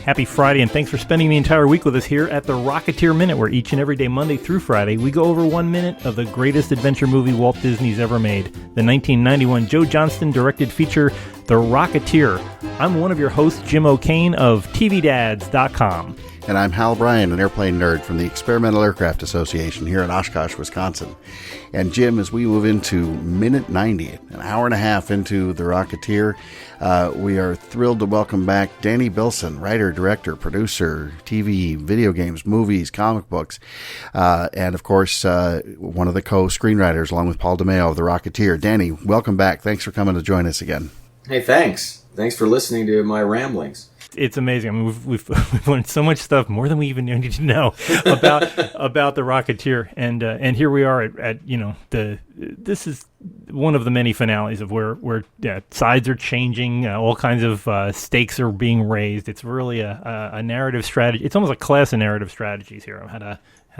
Happy Friday, and thanks for spending the entire week with us here at the Rocketeer Minute, where each and every day, Monday through Friday, we go over 1 minute of the greatest adventure movie Walt Disney's ever made, the 1991 Joe Johnston-directed feature, The Rocketeer. I'm one of your hosts, Jim O'Kane of TVDads.com. And I'm Hal Bryan, an airplane nerd from the Experimental Aircraft Association here in Oshkosh, Wisconsin. And Jim, as we move into minute 90, an hour and a half into The Rocketeer, we are thrilled to welcome back Danny Bilson, writer, director, producer, TV, video games, movies, comic books, and of course, one of the co-screenwriters along with Paul DeMeo of The Rocketeer. Danny, welcome back. Thanks for coming to join us again. Hey, thanks. Thanks for listening to my ramblings. It's amazing. I mean, we've learned so much stuff, more than we even need to know about the Rocketeer, and here we are at this is one of the many finales of where sides are changing, all kinds of stakes are being raised. It's really a narrative strategy. It's almost a class of narrative strategies here on how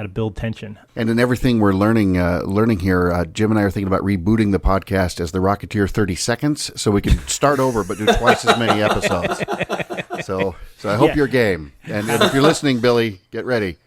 to build tension. And in everything we're learning here, Jim and I are thinking about rebooting the podcast as The Rocketeer 30 Seconds, so we can start over but do twice as many episodes. So I hope you're game. And if you're listening, Billy, get ready.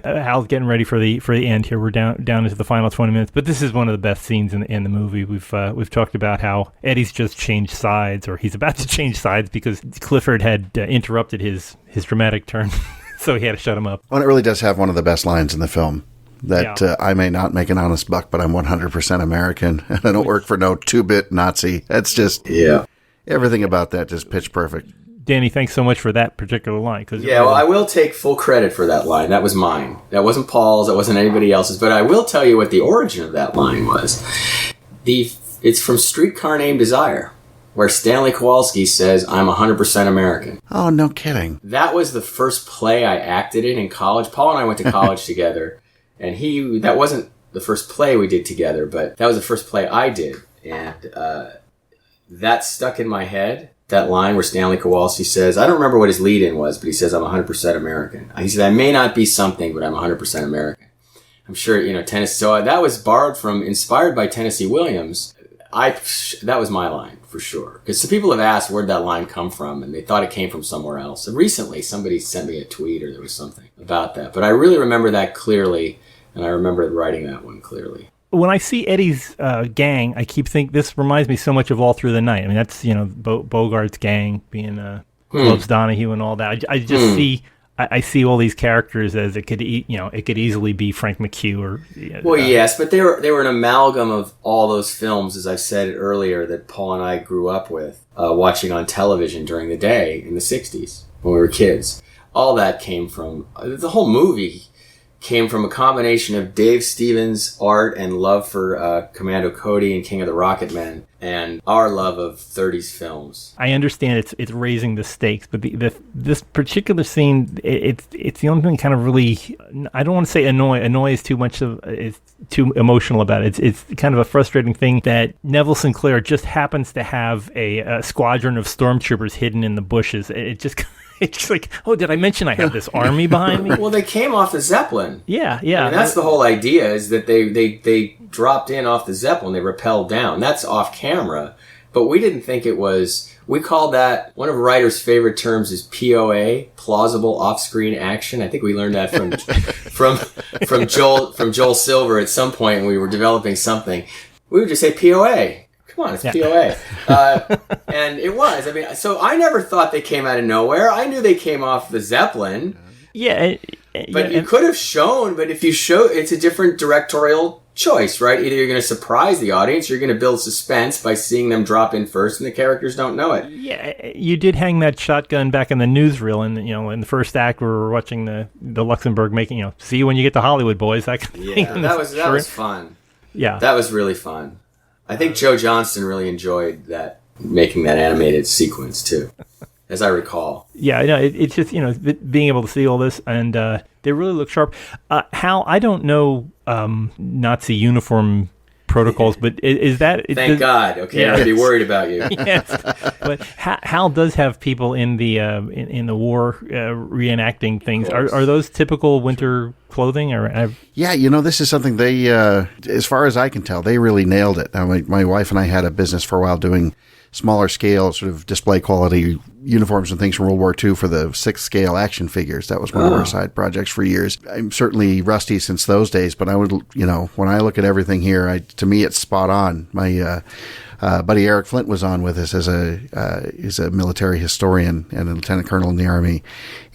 Hal's getting ready for the end here. We're down into the final 20 minutes, but this is one of the best scenes in the movie. We've talked about how Eddie's just changed sides, or he's about to change sides because Clifford had interrupted his dramatic turn. So he had to shut him up. Well, it really does have one of the best lines in the film. That I may not make an honest buck, but I'm 100% American, and I don't work for no two-bit Nazi. That's just everything about that just pitch perfect. Danny, thanks so much for that particular line. Well, I will take full credit for that line. That was mine. That wasn't Paul's. That wasn't anybody else's. But I will tell you what the origin of that line was. It's from Streetcar Named Desire, where Stanley Kowalski says, "I'm 100% American." Oh, no kidding. That was the first play I acted in college. Paul and I went to college together, and that wasn't the first play we did together, but that was the first play I did. And that stuck in my head, that line where Stanley Kowalski says, I don't remember what his lead-in was, but he says, "I'm 100% American." He said, "I may not be something, but I'm 100% American." I'm sure, Tennessee. So that was inspired by Tennessee Williams. That was my line, for sure. Because some people have asked where'd that line come from, and they thought it came from somewhere else. And recently, somebody sent me a tweet, or there was something about that. But I really remember that clearly, and I remember writing that one clearly. When I see Eddie's gang, I keep thinking, this reminds me so much of All Through the Night. I mean, that's, Bogart's gang being Gloves Donahue and all that. I just see... I see all these characters as it could easily be Frank McHugh or. Yes, but they were an amalgam of all those films, as I said earlier, that Paul and I grew up with, watching on television during the day in the '60s when we were kids. All that came from the whole movie came from a combination of Dave Stevens' art and love for Commando Cody and King of the Rocket Men, and our love of 30s films. I understand it's raising the stakes, but this particular scene, it's the only thing kind of really, I don't want to say annoy is too much it's too emotional about it. It's kind of a frustrating thing that Neville Sinclair just happens to have a squadron of stormtroopers hidden in the bushes. It's just like, oh, did I mention I have this army behind me? Well, they came off the Zeppelin. Yeah. I mean, that's the whole idea, is that they dropped in off the Zeppelin, they rappelled down. That's off camera. But we didn't think it was... We called that... One of a writer's favorite terms is POA, plausible off-screen action. I think we learned that from Joel Silver at some point when we were developing something. We would just say POA. Come on, it's POA. And it was. I mean, so I never thought they came out of nowhere. I knew they came off the Zeppelin. Yeah. But you could have shown, but if you show, it's a different directorial choice, right? Either you're going to surprise the audience, or you're going to build suspense by seeing them drop in first and the characters don't know it. Yeah, you did hang that shotgun back in the newsreel, and in the first act we were watching the Luxembourg making, see you when you get to Hollywood, boys. That kind of thing. That was fun. Yeah. That was really fun. I think Joe Johnston really enjoyed that, making that animated sequence too, as I recall. Yeah, it's just, being able to see all this, and they really look sharp. Hal, I don't know Nazi uniform protocols, but is that... Thank God. Okay, I'd be worried about you. Yes, but Hal does have people in the war reenacting things. Are those typical winter clothing? Yeah, this is something they, as far as I can tell, they really nailed it. Now, my wife and I had a business for a while doing smaller scale, sort of display quality uniforms and things from World War II for the 6th scale action figures. That was one of our side projects for years. I'm certainly rusty since those days, but I would, when I look at everything here, to me, it's spot on. My buddy Eric Flint was on with us he's a military historian and a lieutenant colonel in the Army,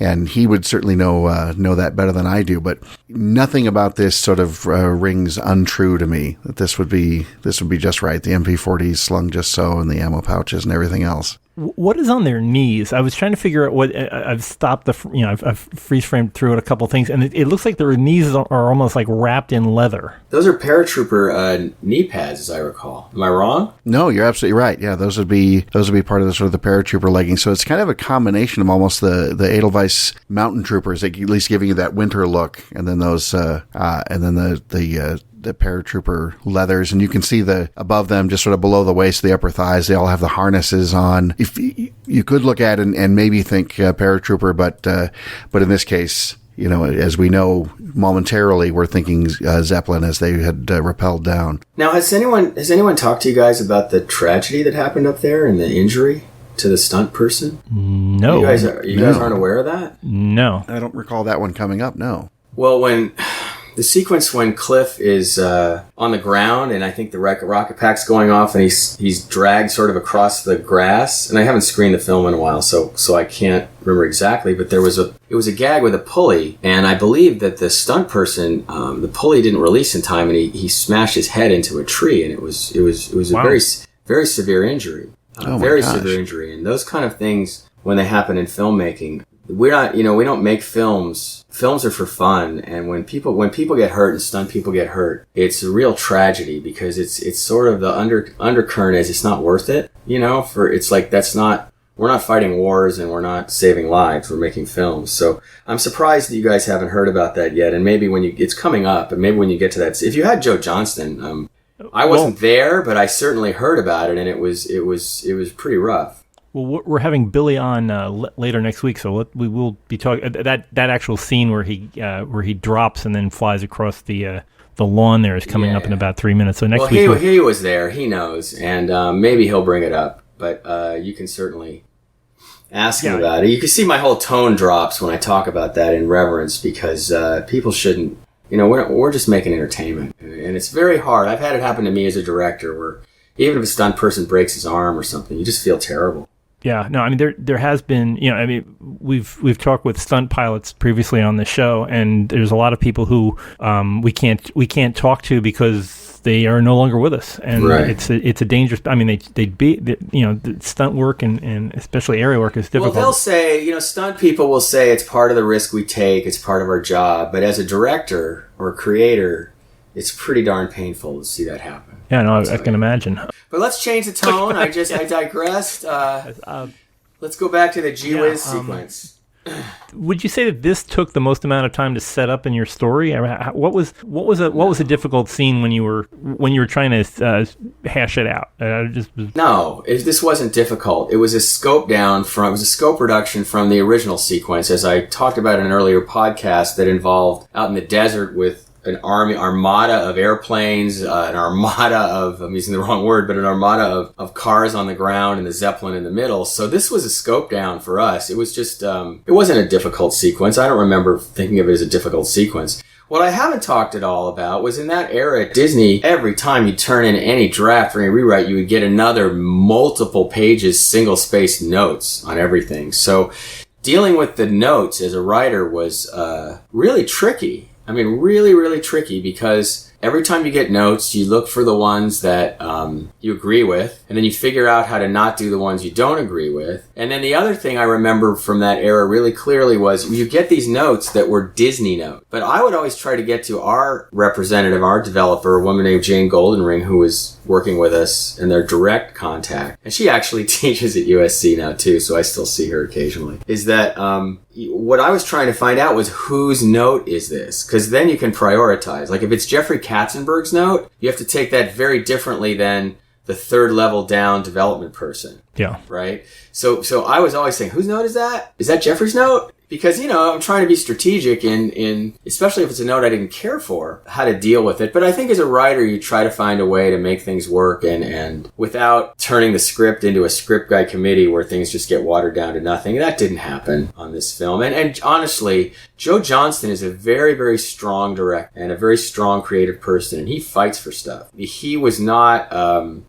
and he would certainly know that better than I do. But nothing about this sort of rings untrue to me. That this would be just right. The MP40s slung just so, and the ammo pouches and everything else. What is on their knees? I was trying to figure out what I've stopped I've freeze framed through it a couple things, and it looks like their knees are almost like wrapped in leather. Those are paratrooper knee pads, as I recall. Am I wrong? No, you're absolutely right. Yeah, those would be part of the sort of the paratrooper leggings. So it's kind of a combination of almost the Edelweiss mountain troopers, at least giving you that winter look, and then those and then the paratrooper leathers, and you can see above them, just sort of below the waist, the upper thighs, they all have the harnesses on. If you could look at it and maybe think paratrooper, but in this case, as we know, momentarily we're thinking Zeppelin as they had rappelled down. Now, has anyone talked to you guys about the tragedy that happened up there and the injury to the stunt person? No. You guys aren't aware of that? No. I don't recall that one coming up, no. Well, when the sequence when Cliff is on the ground, and I think the rocket pack's going off, and he's dragged sort of across the grass, and I haven't screened the film in a while, so I can't remember exactly, but it was a gag with a pulley, and I believe that the stunt person, the pulley didn't release in time, and he smashed his head into a tree, and it was Wow. a very, very severe injury. Very gosh. severe injury. And those kind of things, when they happen in filmmaking, we don't make films. Films are for fun. And when people get hurt and stunt people get hurt, it's a real tragedy, because it's sort of the undercurrent is it's not worth it. It's like we're not fighting wars and we're not saving lives. We're making films. So I'm surprised that you guys haven't heard about that yet. And maybe it's coming up, and maybe when you get to that, if you had Joe Johnston, I wasn't there, but I certainly heard about it, and it was pretty rough. Well, we're having Billy on later next week, so we will be talking that actual scene where he drops and then flies across the lawn there is coming up in about 3 minutes. So next week he was there, he knows, and maybe he'll bring it up. But you can certainly ask him about it. You can see my whole tone drops when I talk about that in reverence, because people shouldn't. We're just making entertainment, and it's very hard. I've had it happen to me as a director, where even if a stunt person breaks his arm or something, you just feel terrible. Yeah, no, I mean there has been, we've talked with stunt pilots previously on the show, and there's a lot of people who we can't talk to because they are no longer with us, and right. it's a dangerous. I mean, the stunt work and especially aerial work is difficult. Well, they'll say, stunt people will say it's part of the risk we take, it's part of our job, but as a director or creator, it's pretty darn painful to see that happen. Yeah, no, I can imagine. But let's change the tone. I digressed. Let's go back to the G-Wiz sequence. Would you say that this took the most amount of time to set up in your story? What was a difficult scene when you were trying to hash it out? This wasn't difficult. It was a scope reduction from the original sequence, as I talked about in an earlier podcast, that involved out in the desert with an armada of airplanes, an armada of, I'm using the wrong word, but an armada of cars on the ground and the Zeppelin in the middle. So this was a scope down for us. It was just, it wasn't a difficult sequence. I don't remember thinking of it as a difficult sequence. What I haven't talked at all about was in that era at Disney, every time you turn in any draft or any rewrite, you would get another multiple pages, single-spaced notes on everything. So dealing with the notes as a writer was really tricky. I mean, really, really tricky, because every time you get notes, you look for the ones that you agree with, and then you figure out how to not do the ones you don't agree with. And then the other thing I remember from that era really clearly was you get these notes that were Disney notes. But I would always try to get to our representative, our developer, a woman named Jane Goldenring, who was working with us in their direct contact. And she actually teaches at USC now too, so I still see her occasionally. Is that what I was trying to find out was whose note is this? Because then you can prioritize. Like if it's Jeffrey Katzenberg's note, you have to take that very differently than the third level down development person. Yeah. Right? So I was always saying, whose note is that? Is that Jeffrey's note? Because, I'm trying to be strategic in especially if it's a note I didn't care for, how to deal with it. But I think as a writer, you try to find a way to make things work and without turning the script into a script guide committee where things just get watered down to nothing. That didn't happen on this film. And honestly, Joe Johnston is a very, very strong director and a very strong creative person, and he fights for stuff. He was not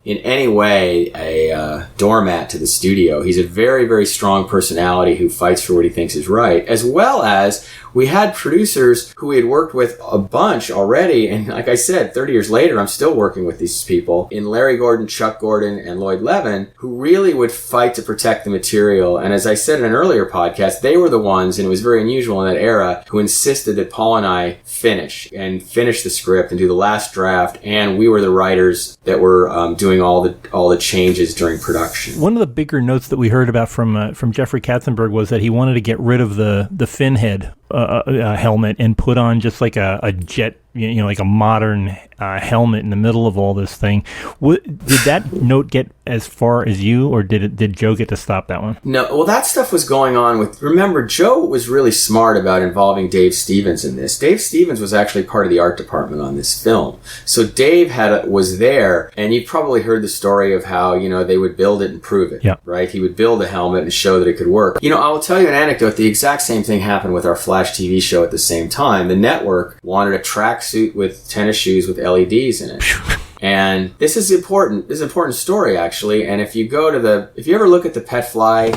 in any way a doormat to the studio. He's a very, very strong personality who fights for what he thinks is right, as well as we had producers who we had worked with a bunch already. And like I said, 30 years later, I'm still working with these people in Larry Gordon, Chuck Gordon, and Lloyd Levin, who really would fight to protect the material. And as I said in an earlier podcast, they were the ones, and it was very unusual in that era, who insisted that Paul and I finish the script and do the last draft. And we were the writers that were doing all the changes during production. One of the bigger notes that we heard about from Jeffrey Katzenberg was that he wanted to get rid of the fin head helmet and put on just like a jet, like a modern helmet in the middle of all this thing. Did that note get as far as you, or did Joe get to stop that one? No, well, that stuff was going on with. Remember, Joe was really smart about involving Dave Stevens in this. Dave Stevens was actually part of the art department on this film, so Dave was there, and you probably heard the story of how they would build it and prove it. Yeah. Right. He would build a helmet and show that it could work. I will tell you an anecdote. The exact same thing happened with our Flash TV show at the same time. The network wanted a tracksuit with tennis shoes with LEDs in it. And this is important. This is an important story, actually. And if you ever look at the Pet Fly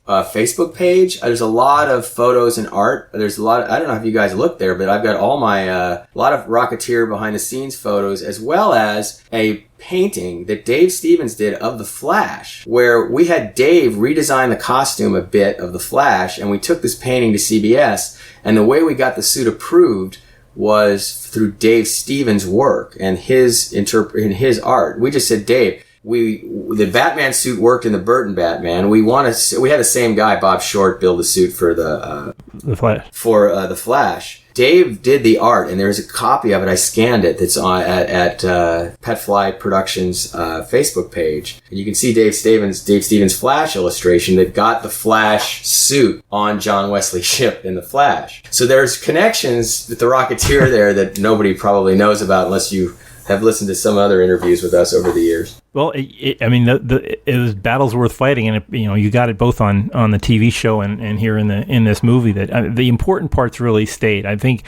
Facebook page, there's a lot of photos and art. There's a lot. I don't know if you guys looked there, but I've got all my a lot of Rocketeer behind the scenes photos, as well as a painting that Dave Stevens did of the Flash, where we had Dave redesign the costume a bit of the Flash, and we took this painting to CBS, and the way we got the suit approved was through Dave Stevens' work and his art. We just said, Dave, the Batman suit worked in the Burton Batman. We had the same guy, Bob Short, build the suit for the Flash. The Flash. Dave did the art, and there's a copy of it. I scanned it. That's on at Petfly Productions Facebook page, and you can see Dave Stevens' Flash illustration that got the Flash suit on John Wesley Shipp in the Flash. So there's connections with the Rocketeer there that nobody probably knows about unless you have listened to some other interviews with us over the years. Well, it was battles worth fighting, and you got it both on the TV show and here in this movie. That the important parts really stayed. I think.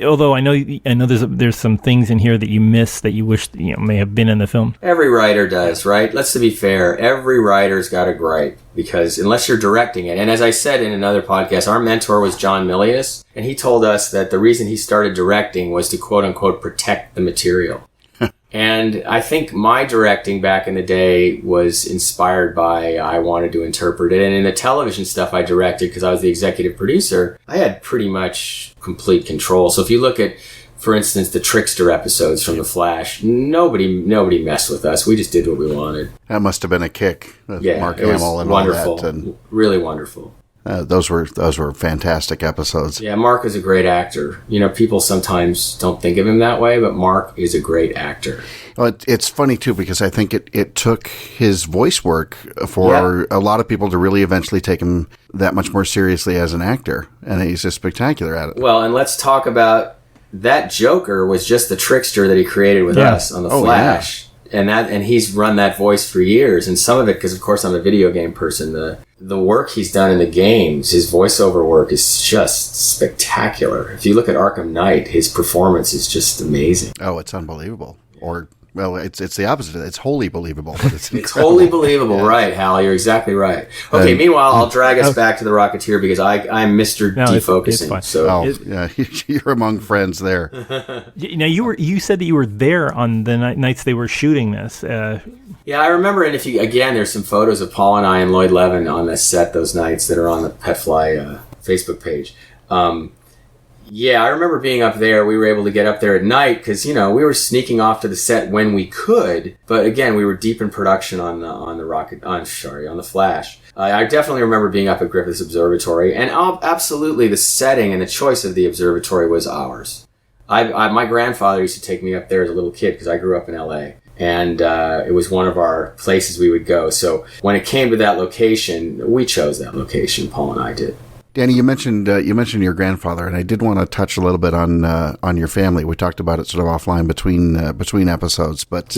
Although I know there's some things in here that you missed that you wish may have been in the film. Every writer does, right? Let's be fair. Every writer's got a gripe, because unless you're directing it, and as I said in another podcast, our mentor was John Milius, and he told us that the reason he started directing was to quote unquote protect the material. And I think my directing back in the day was inspired by I wanted to interpret it. And in the television stuff I directed, because I was the executive producer, I had pretty much complete control. So if you look at, for instance, the Trickster episodes from The Flash, nobody messed with us. We just did what we wanted. That must have been a kick. Yeah, Mark it was Hamill and wonderful. all that. And really wonderful. those were fantastic episodes. Yeah, Mark is a great actor. People sometimes don't think of him that way, but Mark is a great actor. Well, it's funny, too, because I think it took his voice work for a lot of people to really eventually take him that much more seriously as an actor, and he's just spectacular at it. Well, and let's talk about that Joker was just the trickster that he created with us on The Flash. Yeah. And he's run that voice for years, and some of it, because of course I'm a video game person, the work he's done in the games, his voiceover work is just spectacular. If you look at Arkham Knight, his performance is just amazing. Oh, it's unbelievable. Or, well, it's the opposite. It's wholly believable, but it's wholly believable, yeah. Right, Hal? You're exactly right. Okay, meanwhile, I'll drag us back to the Rocketeer because I'm Mr. Defocusing. It's fine. Yeah, you're among friends there. Now, you said that you were there on the nights they were shooting this. Yeah, I remember, and there's some photos of Paul and I and Lloyd Levin on the set those nights that are on the Petfly Facebook page. Yeah, I remember being up there. We were able to get up there at night because, we were sneaking off to the set when we could. But again, we were deep in production on the Flash. I definitely remember being up at Griffith's Observatory, and absolutely the setting and the choice of the observatory was ours. My grandfather used to take me up there as a little kid because I grew up in L.A., and it was one of our places we would go. So when it came to that location, we chose that location, Paul and I did. Danny, you mentioned your grandfather, and I did want to touch a little bit on your family. We talked about it sort of offline between episodes, but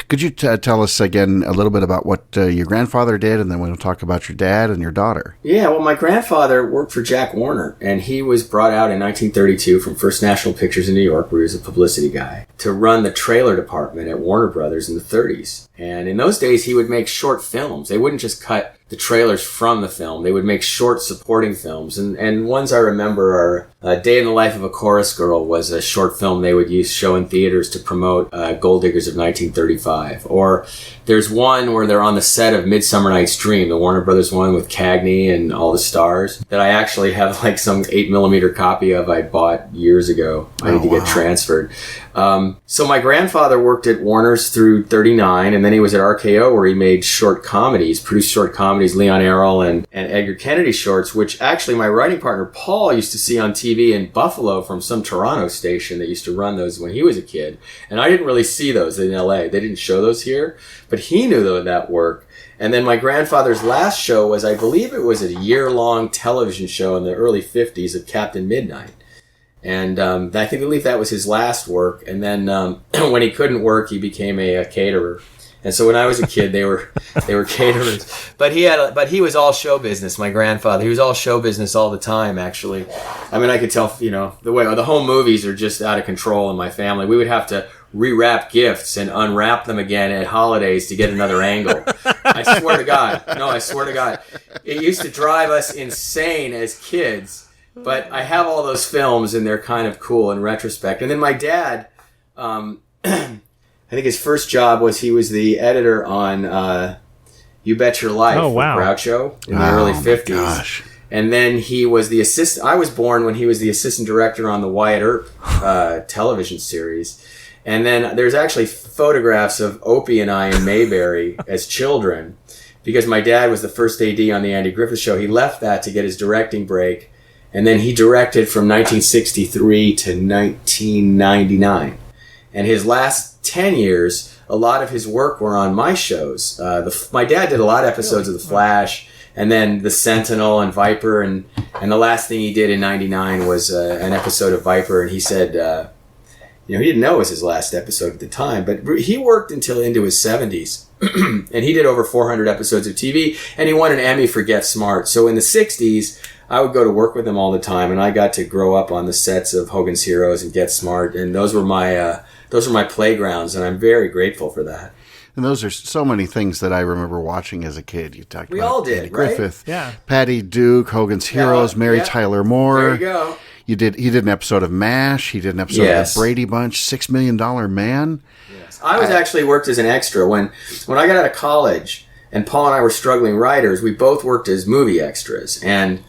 could you tell us again a little bit about what your grandfather did, and then we'll talk about your dad and your daughter. Yeah, well, my grandfather worked for Jack Warner, and he was brought out in 1932 from First National Pictures in New York, where he was a publicity guy, to run the trailer department at Warner Brothers in the 30s. And in those days, he would make short films. They wouldn't just cut the trailers from the film. They would make short supporting films. And ones I remember are Day in the Life of a Chorus Girl was a short film they would show in theaters to promote Gold Diggers of 1935. Or there's one where they're on the set of Midsummer Night's Dream, the Warner Brothers one with Cagney and all the stars, that I actually have like some 8mm copy of I bought years ago. I need to get transferred. So my grandfather worked at Warner's through 39, and then he was at RKO where he made short comedies, produced short comedies, Leon Errol and Edgar Kennedy shorts, which actually my writing partner Paul used to see on TV in Buffalo from some Toronto station that used to run those when he was a kid. And I didn't really see those in LA. They didn't show those here, but he knew that work. And then my grandfather's last show was, I believe it was a year-long television show in the early 50s of Captain Midnight. And I believe that was his last work. And then when he couldn't work, he became a caterer. And so when I was a kid, they were caterers. But he was all show business. My grandfather, he was all show business all the time. Actually, I mean, I could tell, the home movies are just out of control in my family. We would have to rewrap gifts and unwrap them again at holidays to get another angle. I swear to God. No, I swear to God. It used to drive us insane as kids. But I have all those films, and they're kind of cool in retrospect. And then my dad, I think his first job was he was the editor on You Bet Your Life with Groucho in the early 50s. Gosh. And then he was the assistant. I was born when he was the assistant director on the Wyatt Earp television series. And then there's actually photographs of Opie and I in Mayberry as children, because my dad was the first AD on the Andy Griffith Show. He left that to get his directing break. And then he directed from 1963 to 1999. And his last 10 years, a lot of his work were on my shows. My dad did a lot of episodes of The Flash, and then The Sentinel and Viper. And the last thing he did in 99 was an episode of Viper. And he said, he didn't know it was his last episode at the time, but he worked until into his 70s. And he did over 400 episodes of TV, and he won an Emmy for Get Smart. So in the 60s, I would go to work with him all the time, and I got to grow up on the sets of Hogan's Heroes and Get Smart, and those were my playgrounds, and I'm very grateful for that. And those are so many things that I remember watching as a kid. You talked we about all did, Andy Griffith, right? Patty Duke, Hogan's Heroes, Mary Tyler Moore. There you go. He did an episode of MASH. He did an episode of the Brady Bunch, $6 Million Man. Yes. I actually worked as an extra. When I got out of college, and Paul and I were struggling writers, we both worked as movie extras. And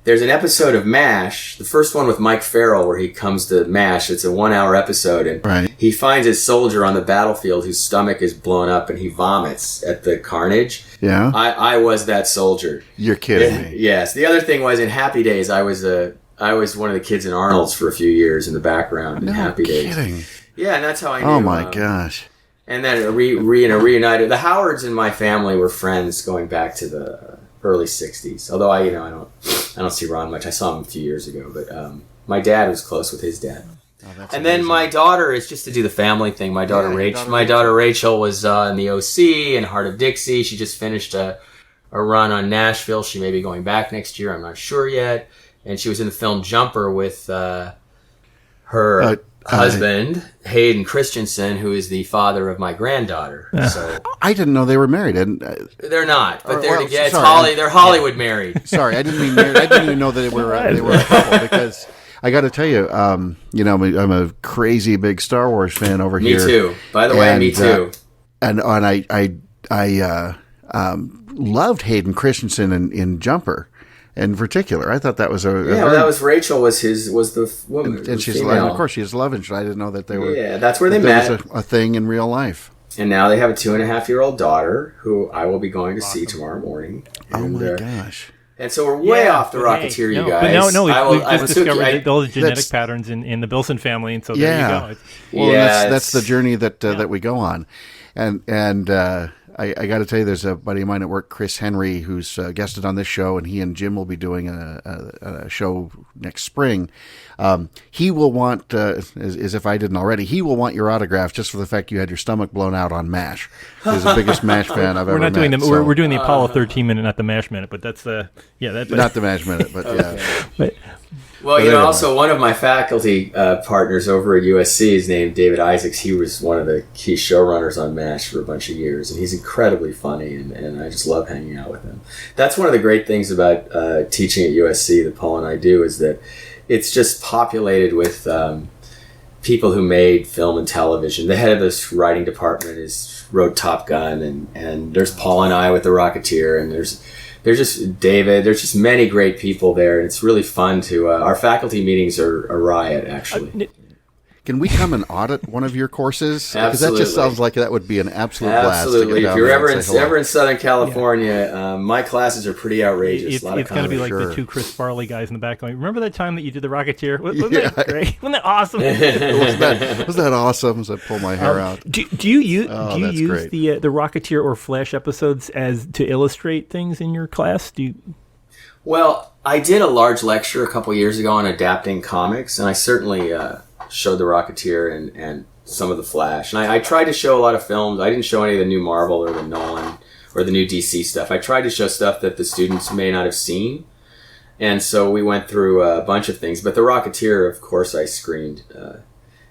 there's an episode of MASH, the first one with Mike Farrell, where he comes to MASH. It's a 1-hour episode, and he finds his soldier on the battlefield whose stomach is blown up, and he vomits at the carnage. Yeah, I was that soldier. You're kidding me. Yes. The other thing was, in Happy Days, I was one of the kids in Arnold's for a few years in the background in Happy Days. Kidding. Yeah, and that's how I knew. Oh my gosh. And then reunited. The Howards and my family were friends going back to the early 60s. Although I don't see Ron much. I saw him a few years ago, but my dad was close with his dad. And then my daughter is just to do the family thing. My daughter Rachel was in the OC and Heart of Dixie. She just finished a run on Nashville. She may be going back next year. I'm not sure yet. And she was in the film Jumper with her husband, Hayden Christensen, who is the father of my granddaughter. So I didn't know they were married. They're not, but they're together. They're Hollywood married. Sorry, I didn't mean married. I didn't even know that they were a couple, because I got to tell you, I'm a crazy big Star Wars fan over here. Me too. By the way, me too. And I loved Hayden Christensen in Jumper. In particular, I thought that was that was Rachel was the woman, and she's of course she has love interest. I didn't know that they were. Yeah, that's where they met. Was a thing in real life. And now they have a 2.5-year-old daughter who I will be going to see tomorrow morning. And, oh my gosh! And so we're way off the Rocketeer, you guys. No, we've just discovered all the genetic patterns in the Bilson family, and so there you go. Well, that's the journey that we go on. And I got to tell you, there's a buddy of mine at work, Chris Henry, who's guested on this show, and he and Jim will be doing a show next spring. He will want, as if I didn't already, he will want your autograph just for the fact you had your stomach blown out on MASH. He's the biggest MASH fan I've ever met. We're doing the Apollo 13 minute, not the MASH minute, but that's not the MASH minute, but okay. yeah. But, well, also one of my faculty partners over at USC is named David Isaacs. He was one of the key showrunners on MASH for a bunch of years, and he's incredibly funny, and I just love hanging out with him. That's one of the great things about teaching at USC that Paul and I do, is that it's just populated with people who made film and television. The head of this writing department wrote Top Gun, and there's Paul and I with The Rocketeer, and there's just David. There's just many great people there, and it's really fun to. Our faculty meetings are a riot, actually. Can we come and audit one of your courses? Absolutely. Because that just sounds like that would be an absolute blast. Absolutely. If you're ever in Southern California, my classes are pretty outrageous. It's going to be like the two Chris Farley guys in the back going, remember that time that you did The Rocketeer? Wasn't that great? Wasn't that awesome? was that awesome? As I pull my hair out. Do you use the Rocketeer or Flash episodes to illustrate things in your class? Well, I did a large lecture a couple years ago on adapting comics, and I certainly showed The Rocketeer and some of the Flash. And I tried to show a lot of films. I didn't show any of the new Marvel or the Nolan or the new DC stuff. I tried to show stuff that the students may not have seen. And so we went through a bunch of things. But The Rocketeer, of course, I screened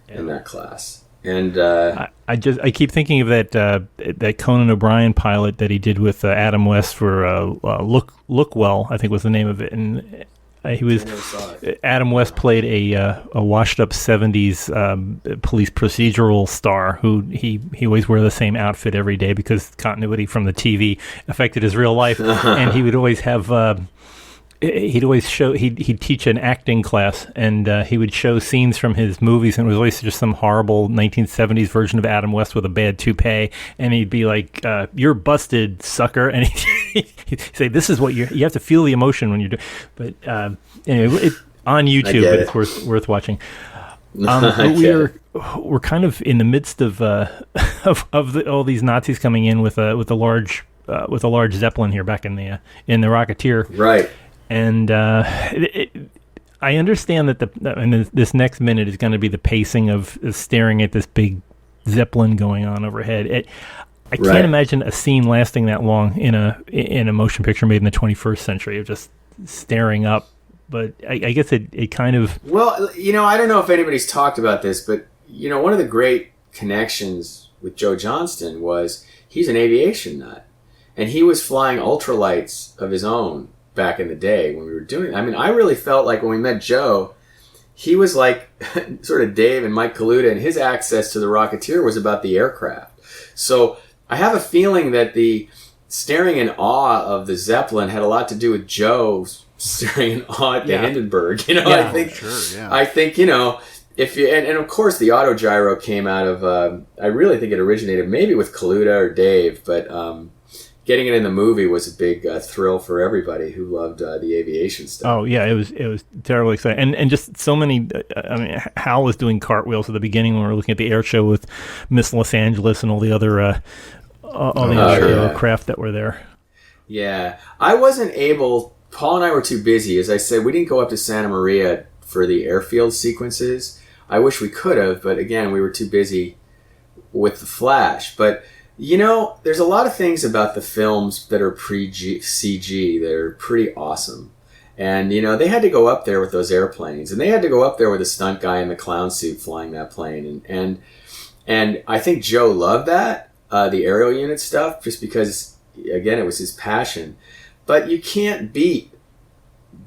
in that class. And I keep thinking of that Conan O'Brien pilot that he did with Adam West for Look Well, I think was the name of it. And Adam West played a washed up 70s police procedural star who he always wore the same outfit every day because continuity from the TV affected his real life. And he would always have he'd teach an acting class, and he would show scenes from his movies, and it was always just some horrible 1970s version of Adam West with a bad toupee, and he'd be like, "You're busted, sucker," and he'd say, "This is what you have to feel the emotion when you're doing." But anyway, on YouTube, but it's worth watching. We're kind of in the midst of all these Nazis coming in with a large Zeppelin here back in the Rocketeer, right? And I understand that this next minute is going to be the pacing of staring at this big Zeppelin going on overhead. I can't imagine a scene lasting that long in a motion picture made in the 21st century of just staring up. But I guess it kind of... Well, I don't know if anybody's talked about this, but, one of the great connections with Joe Johnston was he's an aviation nut. And he was flying ultralights of his own back in the day when we were doing it. I mean, I really felt like when we met Joe, he was like sort of Dave and Mike Kaluta, and his access to the Rocketeer was about the aircraft. So I have a feeling that the staring in awe of the Zeppelin had a lot to do with Joe staring in awe at the Hindenburg. I think, if you, and of course the autogyro came out of, I really think it originated maybe with Kaluta or Dave, but getting it in the movie was a big thrill for everybody who loved the aviation stuff. Oh yeah, it was terribly exciting, and just so many. Hal was doing cartwheels at the beginning when we were looking at the air show with Miss Los Angeles and all the other craft that were there. Yeah, I wasn't able. Paul and I were too busy. As I said, we didn't go up to Santa Maria for the airfield sequences. I wish we could have, but again, we were too busy with the Flash. But there's a lot of things about the films that are pre-CG that are pretty awesome. And, they had to go up there with those airplanes. And they had to go up there with a stunt guy in the clown suit flying that plane. And I think Joe loved that, the aerial unit stuff, just because, again, it was his passion. But you can't beat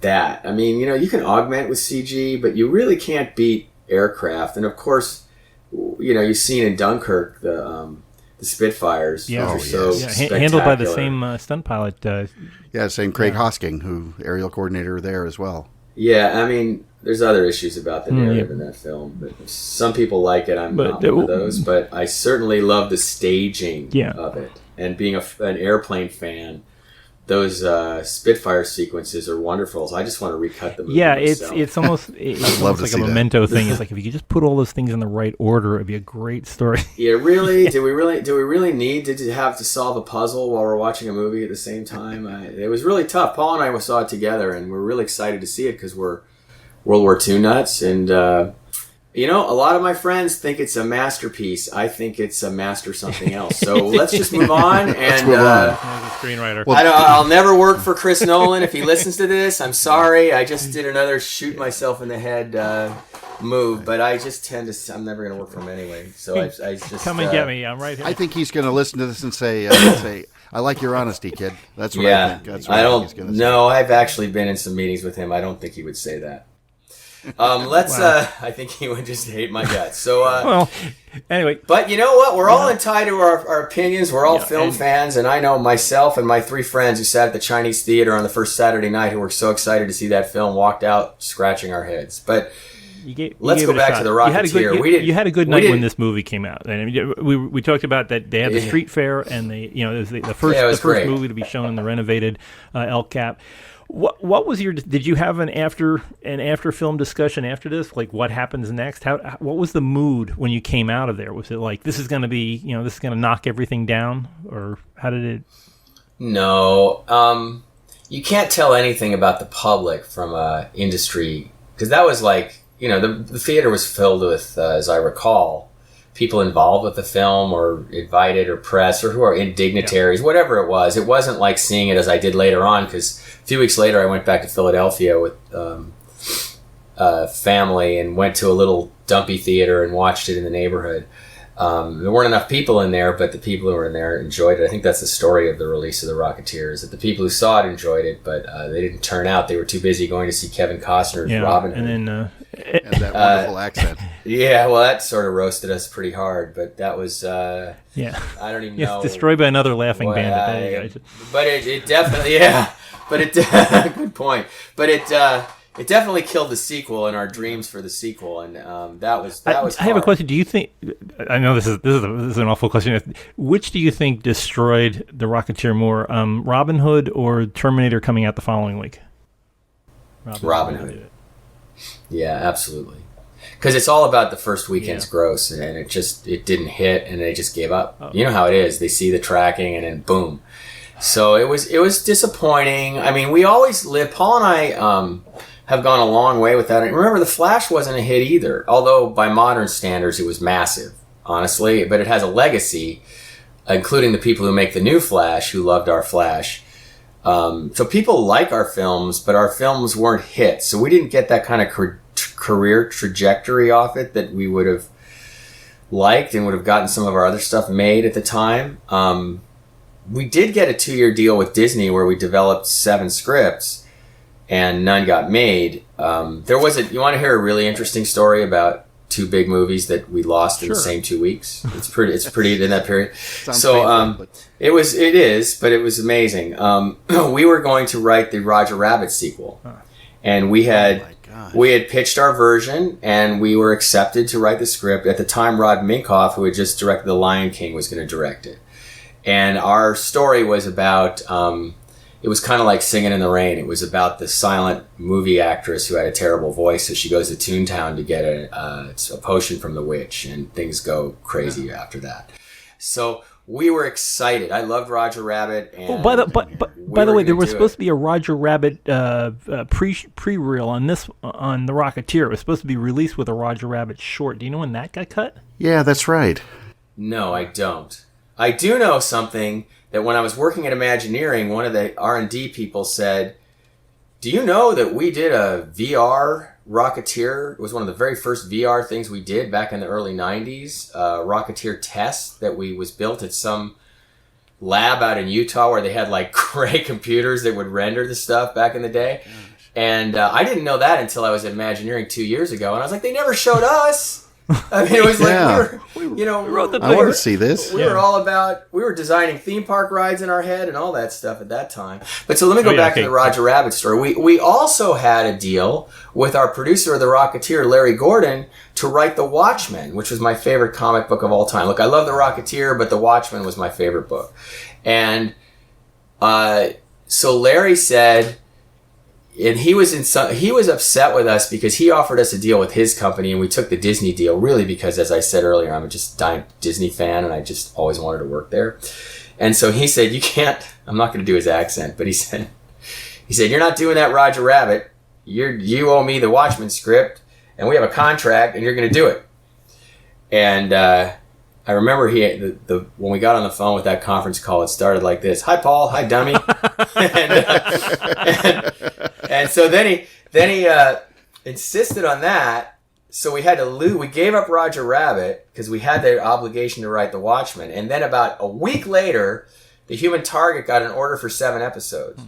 that. I mean, you can augment with CG, but you really can't beat aircraft. And, of course, you've seen in Dunkirk the Spitfires. Handled by the same stunt pilot. Same Craig Hosking, who aerial coordinator there as well. Yeah, I mean, there's other issues about the narrative in that film, but some people like it. I'm not one of those, but I certainly love the staging of it. And being an airplane fan, those Spitfire sequences are wonderful. So I just want to recut them. Yeah, it's almost like a memento thing. It's like if you could just put all those things in the right order, it'd be a great story. Yeah, really? Do we really need to have to solve a puzzle while we're watching a movie at the same time? It was really tough. Paul and I saw it together, and we're really excited to see it because we're World War II nuts, and you know, a lot of my friends think it's a masterpiece. I think it's a master something else. So let's just move on. And Screenwriter. I'll never work for Chris Nolan if he listens to this. I'm sorry. I just did another shoot myself in the head move, but I just tend to. I'm never going to work for him anyway. So I just come and get me. I'm right here. I think he's going to listen to this and say, "I like your honesty, kid." That's what I think. That's what I don't. He's gonna say. No, I've actually been in some meetings with him. I don't think he would say that. I think he would just hate my guts. So, well, anyway. But you know what? We're all entitled to our opinions. We're all film fans, and I know myself and my 3 friends who sat at the Chinese theater on the first Saturday night who were so excited to see that film walked out scratching our heads. But let's go back to the Rocketeer. You had a good night when this movie came out. And we talked about that they had the street fair, and it was the first movie to be shown in the renovated El Cap. What was your? Did you have an after film discussion after this? Like, what happens next? What was the mood when you came out of there? Was it like this is going to be, this is going to knock everything down, or how did it? No, you can't tell anything about the public from industry, because that was like, the theater was filled with, as I recall, people involved with the film or invited or press or who are dignitaries, whatever it was. It wasn't like seeing it as I did later on, because a few weeks later I went back to Philadelphia with family and went to a little dumpy theater and watched it in the neighborhood. There weren't enough people in there, but the people who were in there enjoyed it. I think that's the story of the release of The Rocketeer, is that the people who saw it enjoyed it, but they didn't turn out. They were too busy going to see Kevin Costner's Robin Hood. And that wonderful accent. Yeah, well, that sort of roasted us pretty hard, but that was, I don't even know. Destroyed by another laughing bandit. But it definitely, but it, good point. But it definitely killed the sequel and our dreams for the sequel, and that was hard. I have a question. Do you think? I know this is an awful question. Which do you think destroyed the Rocketeer more, Robin Hood or Terminator coming out the following week? Robin Hood. Yeah, absolutely. Because it's all about the first weekend's gross, and it didn't hit, and they just gave up. You know how it is. They see the tracking, and then boom. So it was disappointing. I mean, we always live. Paul and I have gone a long way with that. And remember, The Flash wasn't a hit either, although by modern standards it was massive, honestly. But it has a legacy, including the people who make the new Flash, who loved our Flash. So people like our films, but our films weren't hits. So we didn't get that kind of career trajectory off it that we would have liked and would have gotten some of our other stuff made at the time. We did get a 2-year deal with Disney where we developed 7 scripts and none got made. You want to hear a really interesting story about 2 big movies that we lost in the same 2 weeks? It's pretty in that period. It was amazing. We were going to write the Roger Rabbit sequel, and we had pitched our version, and we were accepted to write the script. At the time, Rod Minkoff, who had just directed The Lion King, was going to direct it. And our story was about, it was kind of like Singing in the Rain. It was about the silent movie actress who had a terrible voice, so she goes to Toontown to get a potion from the witch, and things go crazy after that. So we were excited. I loved Roger Rabbit. And by the way, there was supposed to be a Roger Rabbit pre-reel on The Rocketeer. It was supposed to be released with a Roger Rabbit short. Do you know when that got cut? Yeah, that's right. No, I don't. I do know something, that when I was working at Imagineering, one of the R&D people said, do you know that we did a VR Rocketeer? It was one of the very first VR things we did back in the early 90s. Rocketeer test that was built at some lab out in Utah where they had like gray computers that would render the stuff back in the day. Gosh. And I didn't know that until I was at Imagineering 2 years ago. And I was like, they never showed us. I mean, it was like we wrote the thing. I want to see this. We were designing theme park rides in our head and all that stuff at that time. But so let me go back to the Roger Rabbit story. We also had a deal with our producer of The Rocketeer, Larry Gordon, to write The Watchmen, which was my favorite comic book of all time. Look, I love The Rocketeer, but The Watchmen was my favorite book. And so Larry said, and he was upset with us because he offered us a deal with his company, and we took the Disney deal really because, as I said earlier, I'm just a giant Disney fan, and I just always wanted to work there. And so he said, you can't, I'm not going to do his accent, but he said, you're not doing that Roger Rabbit. You owe me the Watchmen script, and we have a contract, and you're going to do it. And I remember when we got on the phone with that conference call, it started like this: "Hi, Paul. Hi, dummy." and so then he insisted on that. So we had to lose. We gave up Roger Rabbit because we had the obligation to write The Watchmen. And then about a week later, The Human Target got an order for 7 episodes.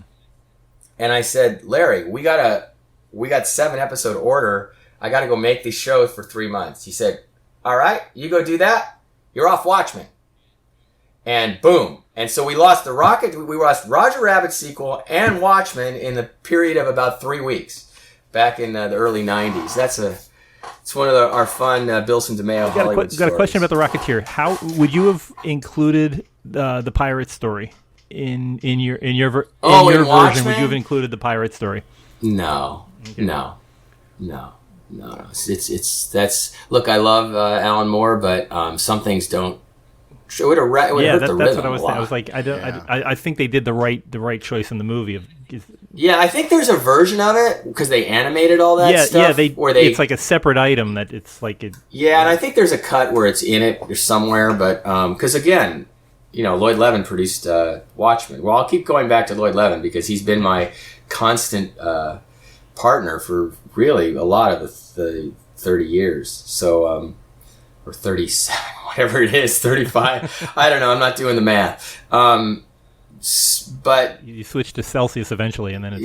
And I said, Larry, we got 7-episode order. I got to go make these shows for 3 months. He said, all right, you go do that. You're off Watchmen. And boom. And so we lost we lost Roger Rabbit sequel and Watchmen in the period of about 3 weeks back in the early 90s. It's one of our fun Bilson DeMeo Hollywood stories. Got a question about the Rocketeer. How would you have included the pirate story in your version? Watchmen? Would you have included the pirate story? No. Okay. No. It's that's look. I love Alan Moore, but some things don't. It would hurt the rhythm. That's what I was saying. I was like, I think they did the right choice in the movie. Yeah, I think there's a version of it because they animated all that stuff. It's like a separate item that it's like it. Yeah, and I think there's a cut where it's in it or somewhere, but because again, Lloyd Levin produced Watchmen. Well, I'll keep going back to Lloyd Levin because he's been my constant partner for really a lot of the 30 years. So, or 37, whatever it is, 35. I don't know. I'm not doing the math. But you switch to Celsius eventually, and then it's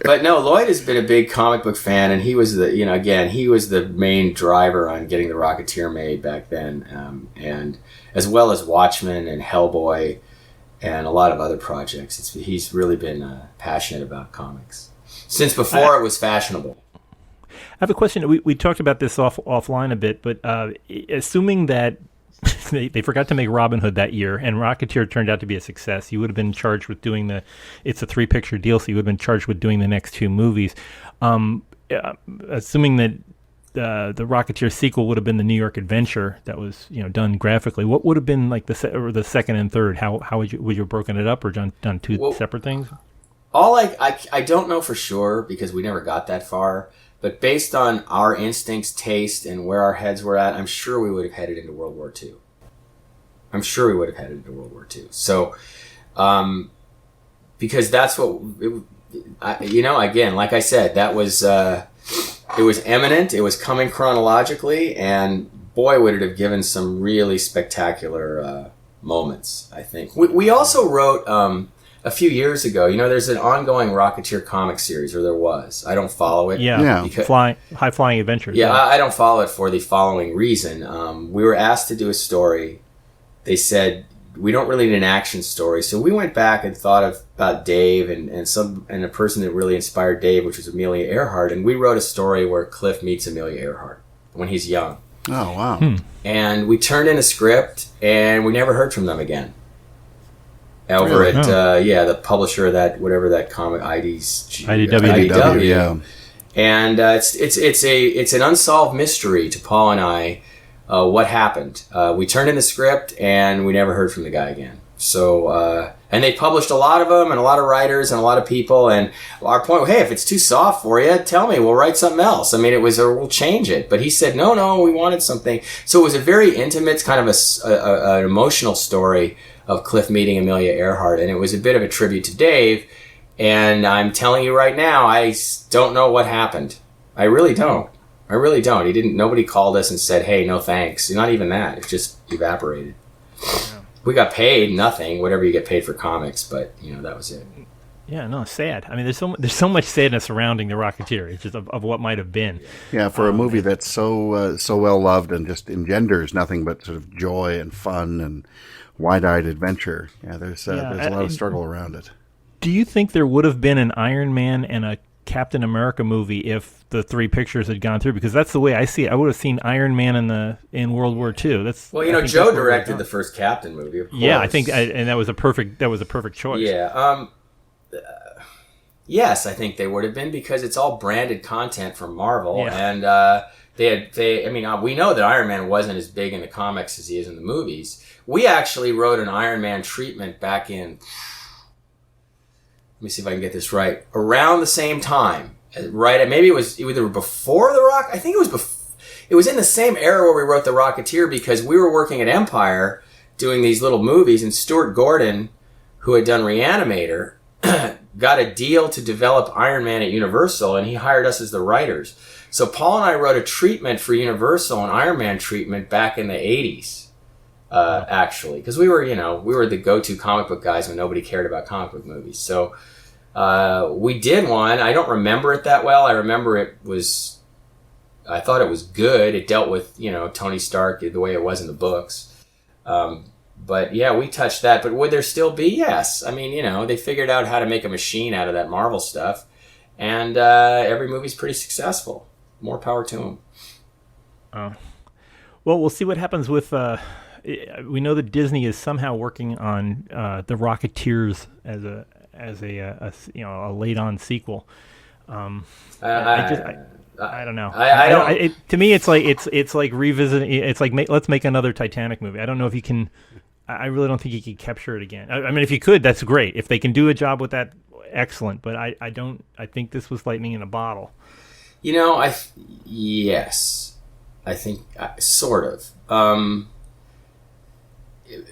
But no, Lloyd has been a big comic book fan, and he was he was the main driver on getting the Rocketeer made back then, and as well as Watchmen and Hellboy and a lot of other projects. He's really been passionate about comics since before it was fashionable. I have a question. We talked about this offline a bit, but assuming that they forgot to make Robin Hood that year, and Rocketeer turned out to be a success, you would have been charged with doing it's a 3-picture deal, so you would have been charged with doing the next 2 movies. Assuming that the Rocketeer sequel would have been the New York Adventure that was done graphically, what would have been like the second and third? How would you have broken it up or done 2 separate things? I don't know for sure because we never got that far. But based on our instincts, taste, and where our heads were at, I'm sure we would have headed into World War II. So, because that's what, again, like I said, that was, it was imminent, it was coming chronologically, and boy, would it have given some really spectacular moments, I think. We also wrote... a few years ago, there's an ongoing Rocketeer comic series, or there was. I don't follow it. Yeah. High Flying Adventures. Yeah, I don't follow it for the following reason. We were asked to do a story. They said, we don't really need an action story. So we went back and thought about Dave and a person that really inspired Dave, which was Amelia Earhart. And we wrote a story where Cliff meets Amelia Earhart when he's young. Oh, wow. And we turned in a script, and we never heard from them again. Over at the publisher of that comic IDW. Yeah. And it's an unsolved mystery to Paul and I. What happened? We turned in the script and we never heard from the guy again. So and they published a lot of them and a lot of writers and a lot of people. And our point, hey, if it's too soft for you, tell me. We'll write something else. I mean, we'll change it. But he said no, we wanted something. So it was a very intimate kind of an emotional story of Cliff meeting Amelia Earhart, and it was a bit of a tribute to Dave, and I'm telling you right now, I don't know what happened. I really don't. Nobody called us and said, hey, no thanks. Not even that. It just evaporated. Yeah. We got paid nothing, whatever you get paid for comics, but, that was it. Yeah, no, sad. I mean, there's so much sadness surrounding the Rocketeer. It's just of what might have been. Yeah, for a movie that's so well loved and just engenders nothing but sort of joy and fun and wide-eyed adventure. Yeah, there's a lot of struggle around it. Do you think there would have been an Iron Man and a Captain America movie if the three pictures had gone through, because that's the way I see it. I would have seen Iron Man in World War II. Well, Joe directed the first Captain movie. Of course. Yeah, I think, and that was a perfect choice. Yeah. Yes, I think they would have been, because it's all branded content from Marvel, and we know that Iron Man wasn't as big in the comics as he is in the movies. We actually wrote an Iron Man treatment back in, let me see if I can get this right, around the same time, right? Maybe it was either before The Rock. I think it was in the same era where we wrote The Rocketeer, because we were working at Empire doing these little movies, and Stuart Gordon, who had done Reanimator, got a deal to develop Iron Man at Universal, and he hired us as the writers. So Paul and I wrote a treatment for Universal, an Iron Man treatment back in the 80s. Actually, because we were the go-to comic book guys when nobody cared about comic book movies. So we did one. I don't remember it that well. I remember I thought it was good. It dealt with, Tony Stark the way it was in the books. But yeah, we touched that. But would there still be? Yes. I mean, they figured out how to make a machine out of that Marvel stuff. And every movie's pretty successful. More power to them. Well, we'll see what happens with... we know that Disney is somehow working on the Rocketeers as a late on sequel. I don't know. To me, it's like revisiting. It's like let's make another Titanic movie. I don't know if you can. I really don't think you can capture it again. I mean, if you could, that's great. If they can do a job with that, excellent. But I don't. I think this was lightning in a bottle. Yes, I think sort of.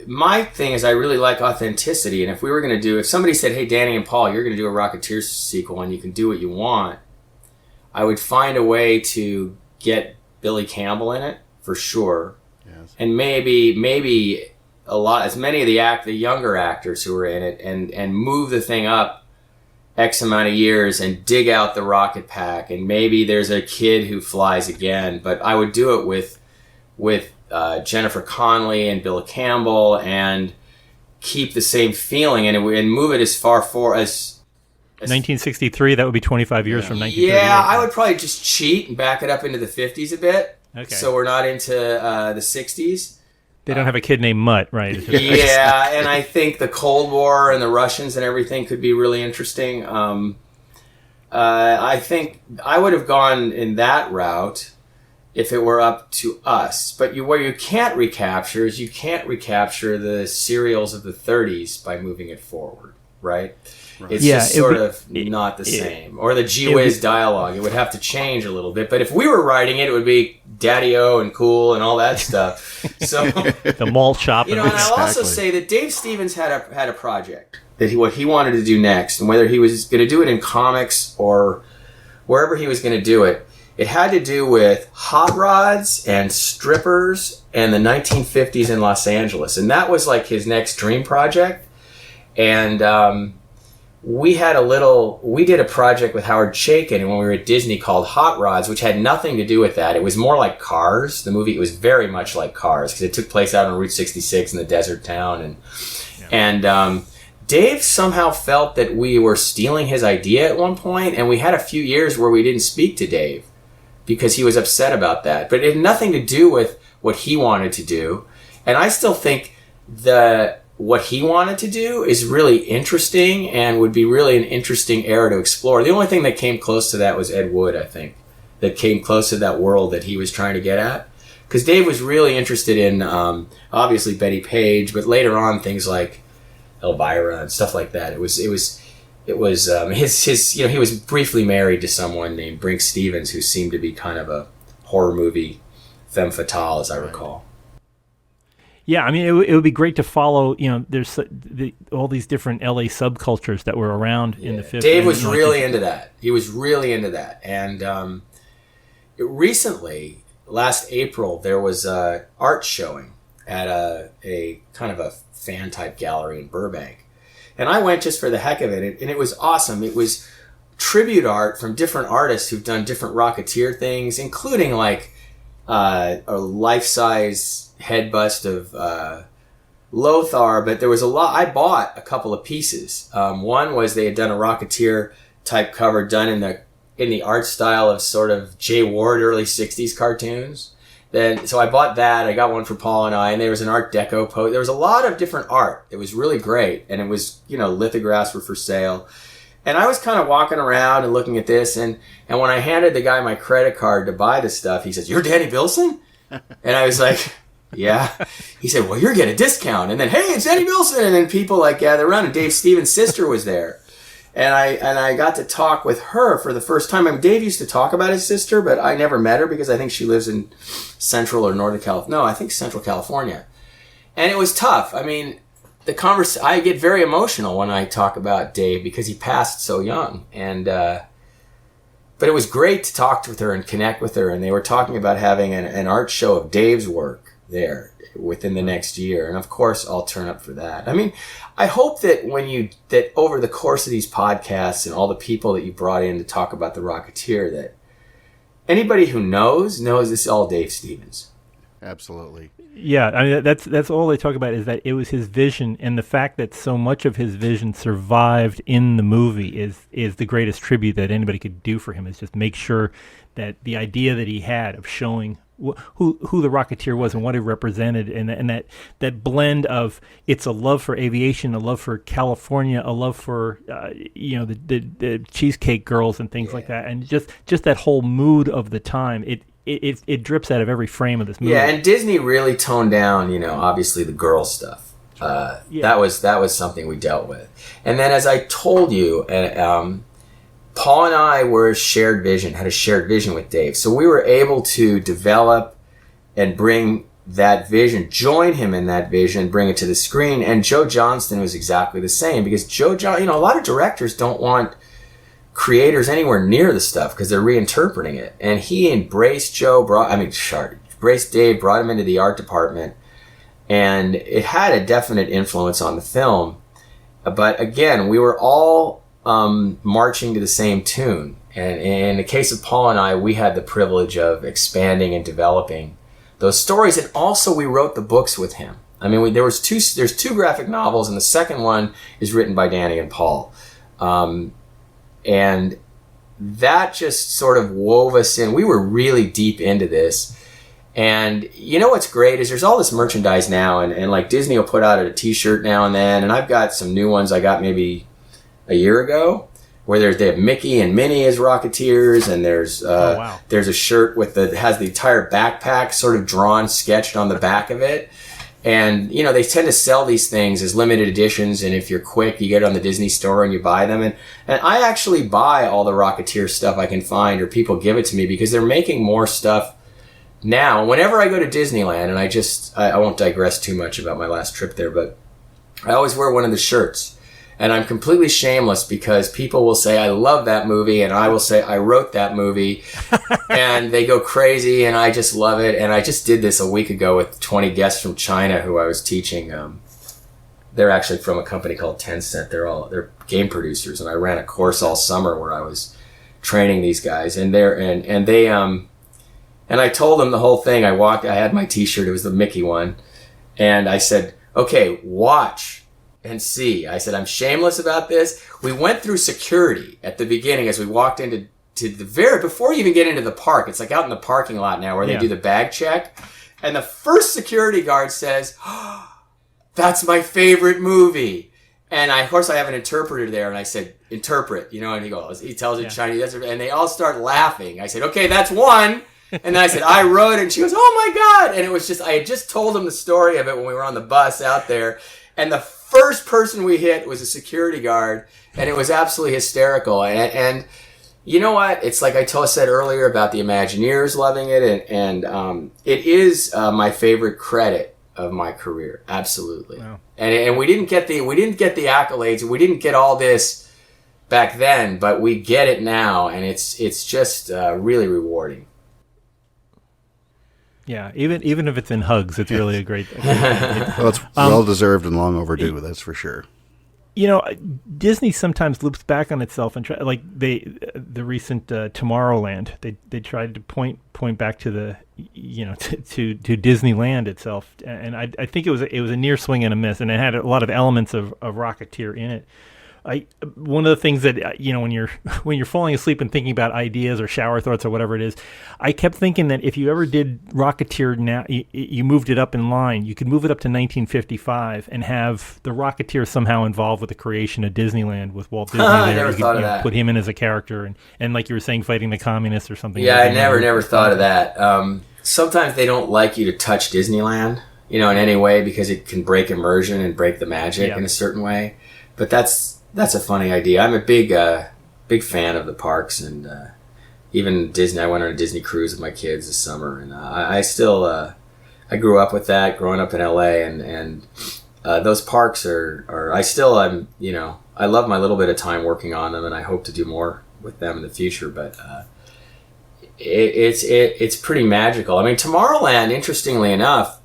My thing is I really like authenticity, and if somebody said, hey, Danny and Paul, you're going to do a Rocketeer sequel and you can do what you want, I would find a way to get Billy Campbell in it, for sure. Yes. And maybe as many of the younger actors who are in it, and move the thing up X amount of years and dig out the rocket pack, and maybe there's a kid who flies again, but I would do it with Jennifer Connelly and Bill Campbell, and keep the same feeling, and move it as far forward as 1963. That would be 25 years from 1938. Yeah, I would probably just cheat and back it up into the 50s a bit. Okay. So we're not into the 60s. They don't have a kid named Mutt, right? Yeah, and I think the Cold War and the Russians and everything could be really interesting. I think I would have gone in that route if it were up to us. But what you can't recapture is the serials of the 30s by moving it forward, right? It's just sort of not the same. Or the Gee Whiz dialogue. It would have to change a little bit. But if we were writing it, it would be Daddy-O and cool and all that stuff. So the malt shop. And I'll also say that Dave Stevens had a project that what he wanted to do next, and whether he was going to do it in comics or wherever he was going to do it, it had to do with hot rods and strippers and the 1950s in Los Angeles. And that was like his next dream project. And we did a project with Howard Chaykin when we were at Disney called Hot Rods, which had nothing to do with that. It was more like Cars. The movie, it was very much like Cars because it took place out on Route 66 in the desert town. And Dave somehow felt that we were stealing his idea at one point, and we had a few years where we didn't speak to Dave because he was upset about that. But it had nothing to do with what he wanted to do. And I still think what he wanted to do is really interesting and would be really an interesting era to explore. The only thing that came close to that was Ed Wood, I think, that came close to that world that he was trying to get at. Because Dave was really interested in, obviously, Betty Page, but later on, things like Elvira and stuff like that. He was briefly married to someone named Brink Stevens, who seemed to be kind of a horror movie femme fatale, as I recall. Yeah, I mean, it would be great to follow, there's all these different LA subcultures that were around in the 50s. Dave was really into that. He was really into that. And recently, last April, there was an art showing at a kind of a fan-type gallery in Burbank. And I went just for the heck of it, and it was awesome. It was tribute art from different artists who've done different Rocketeer things, including like a life-size head bust of Lothar, but there was a lot. I bought a couple of pieces. One was they had done a Rocketeer type cover done in the art style of sort of Jay Ward early 60s cartoons. So I bought that. I got one for Paul and I, and there was an Art Deco post. There was a lot of different art. It was really great. And it was, lithographs were for sale. And I was kind of walking around and looking at this. And when I handed the guy my credit card to buy the stuff, he says, "You're Danny Bilson?" And I was like, "Yeah." He said, "Well, you're getting a discount." And then, "Hey, it's Danny Bilson." And then people gathered around, and Dave Stevens' sister was there. And I got to talk with her for the first time. I mean, Dave used to talk about his sister, but I never met her because I think she lives in Central or Northern California. No, I think Central California. And it was tough. I mean, I get very emotional when I talk about Dave because he passed so young. And but it was great to talk with her and connect with her. And they were talking about having an art show of Dave's work there within the next year. And of course, I'll turn up for that. I mean, I hope that that over the course of these podcasts and all the people that you brought in to talk about the Rocketeer, that anybody who knows this is all Dave Stevens. Absolutely. Yeah, I mean that's all they talk about is that it was his vision, and the fact that so much of his vision survived in the movie is the greatest tribute that anybody could do for him. Is just make sure that the idea that he had of showing who the Rocketeer was and what he represented, and that blend of it's a love for aviation, a love for California, a love for the Cheesecake Girls and things like that, and just that whole mood of the time. It drips out of every frame of this movie. Yeah, and Disney really toned down, obviously the girl stuff. That was something we dealt with. And then, as I told you, Paul and I had a shared vision with Dave. So we were able to develop and bring that vision, join him in that vision, bring it to the screen. And Joe Johnston was exactly the same, because a lot of directors don't want creators anywhere near the stuff because they're reinterpreting it. And he embraced Dave, brought him into the art department, and it had a definite influence on the film. But again, we were all marching to the same tune. And in the case of Paul and I, we had the privilege of expanding and developing those stories. And also we wrote the books with him. I mean, there's two graphic novels, and the second one is written by Danny and Paul. And that just sort of wove us in. We were really deep into this. And what's great is there's all this merchandise now, and like Disney will put out a t-shirt now and then, and I've got some new ones I got maybe a year ago where they have Mickey and Minnie as Rocketeers, and there's a shirt has the entire backpack sort of drawn, sketched on the back of it. And, they tend to sell these things as limited editions, and if you're quick, you get it on the Disney Store and you buy them. And I actually buy all the Rocketeer stuff I can find, or people give it to me, because they're making more stuff now. Whenever I go to Disneyland, and I won't digress too much about my last trip there, but I always wear one of the shirts. And I'm completely shameless, because people will say, "I love that movie," and I will say, "I wrote that movie." And they go crazy, and I just love it. And I just did this a week ago with 20 guests from China who I was teaching. They're actually from a company called Tencent. They're game producers, and I ran a course all summer where I was training these guys. And I told them the whole thing. I had my T-shirt. It was the Mickey one, and I said, "Okay, watch and see." I said, "I'm shameless about this." We went through security at the beginning as we walked into before you even get into the park. It's like out in the parking lot now where they do the bag check. And the first security guard says, "Oh, that's my favorite movie." And of course I have an interpreter there, and I said, "Interpret," and he tells it Chinese, and they all start laughing. I said, "Okay, that's one." And then I said, "I wrote it," and she goes, "Oh my God." And it was I had just told them the story of it when we were on the bus out there. And the first person we hit was a security guard, and it was absolutely hysterical. And you know what? It's like I said earlier about the Imagineers loving it, and it is my favorite credit of my career, absolutely. Wow. And we didn't get the accolades, we didn't get all this back then, but we get it now, and it's just really rewarding. Yeah, even if it's in hugs, it's really a great thing. Well, it's well-deserved and long overdue, that's for sure. Disney sometimes loops back on itself and the recent Tomorrowland. They tried to point back to the to Disneyland itself, and I think it was a near swing and a miss, and it had a lot of elements of Rocketeer in it. one of the things that when you're falling asleep and thinking about ideas or shower thoughts or whatever it is, I kept thinking that if you ever did Rocketeer now, you moved it up in line, you could move it up to 1955 and have the Rocketeer somehow involved with the creation of Disneyland with Walt Disney there. I never thought of that. Put him in as a character and like you were saying, fighting the communists or something. Yeah, I never thought of that. Sometimes they don't like you to touch Disneyland, in any way because it can break immersion and break the magic in a certain way. But that's a funny idea. I'm a big fan of the parks, and even Disney. I went on a Disney cruise with my kids this summer, and I still I grew up with that, growing up in LA, and those parks are I love my little bit of time working on them, and I hope to do more with them in the future. But it's pretty magical. I mean, Tomorrowland, interestingly enough,